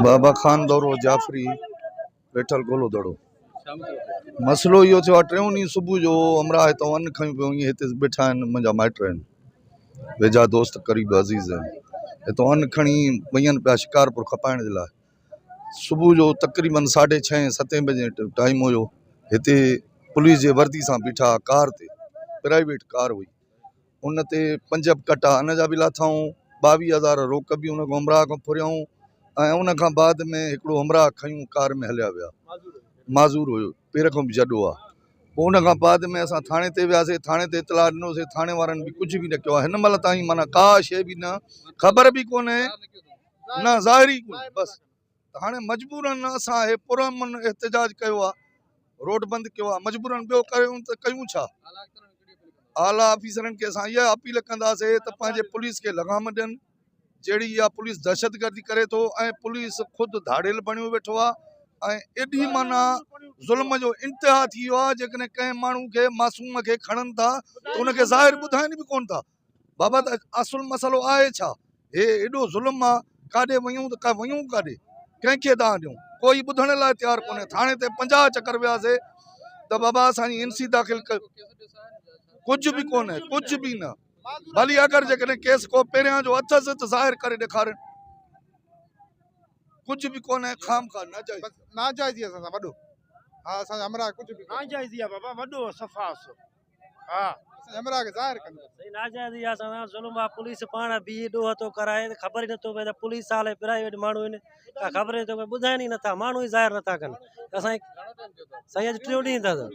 बाबा खान दौरो जाफरी वेठल गोलो दड़ो मसलो यो थियो आहे टियों ॾींहुं सुबुह जो हमरा हितां अन्न खयूं पियूं ईअं हिते बीठा आहिनि मुंहिंजा माइट आहिनि वेझा दोस्त क़रीब अज़ीज़ आहिनि हितां अन्न खणी वञनि पिया शिकारपुर खपाइण जे लाइ सुबुह जो तक़रीबन 6:30 7 बजे टाइम हुयो हिते पुलिस जे वर्दी सां बीठा कार ते प्राइवेट कार हुई उन ते 5 कटा अन जा बि लाथऊं 22,000 रोक बि उन खां हमराह खां फुरियऊं ऐं उन खां बाद में हिकिड़ो हमराह खयूं कार में हलिया विया माज़ूर हुयो पेर खां बि जॾो आहे पोइ उन खां बाद में असां थाणे ते वियासीं थाणे ते इतला ॾिनोसीं थाणे वारनि बि कुझु बि न कयो आहे हिन महिल ताईं माना का शइ बि न ख़बर बि कोन्हे न ज़ाहिरी कोन्हे बसि हाणे मजबूरन असां हे पुरअमन एहतजाज कयो आहे रोड बंदि कयो आहे मजबूरन ॿियो कयूं त कयूं छा आला ऑफिसरनि खे असां इहा अपील कंदासीं त पंहिंजे पुलिस खे लगाम ॾियनि जहिड़ी इहा पुलिस दहशतगर्दी करे थो ऐं पुलिस ख़ुदि धाड़ियल बणियो वेठो आहे ऐं एॾी माना ज़ुल्म जो इंतिहा थी वियो आहे जेकॾहिं कंहिं माण्हू खे मासूम खे खणनि था त उनखे ज़ाहिर ॿुधाइनि बि कोन था बाबा त असुल मसइलो आहे छा हे एॾो ज़ुल्म आहे काॾे वञूं त वञूं काॾे कंहिंखे तव्हां ॾियूं कोई ॿुधण लाइ तयारु कोन्हे थाणे ते 50 चकर वियासीं त बाबा असांजी NC दाख़िल कयो कुझु बि कोन्हे कुझु बि न भली अगरि जेकॾहिं केस को पहिरियां जो अथसि त ज़ाहिर करे ॾेखारनि कुझु बि कोन्हे खाम खा नाजाइज़ वॾो हा असांजा हमरा कुझु बि नाजाइज़ आहे बाबा वॾो सफ़ास हा हमरा खे ज़ाहिर कंदो नाजाइज़ आहे असां ज़ुल्म आहे पुलिस पाण बि ॾोह थो कराए ख़बर ई नथो पए त पुलिस वारे प्राइवेट माण्हू आहिनि का ख़बर ई नथो पए ॿुधाइनि ई नथा माण्हू ई ज़ाहिर नथा कनि असां साईं अॼु 3 ॾींहं अथसि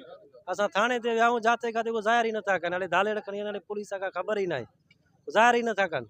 असां थाणे ते वियाऊं जाते काथे उहो ज़ाहिर ई नथा कनि हाणे धालेड़ खणी हाणे पुलिस खां ख़बर ई न आहे ज़ाहिर ई नथा कनि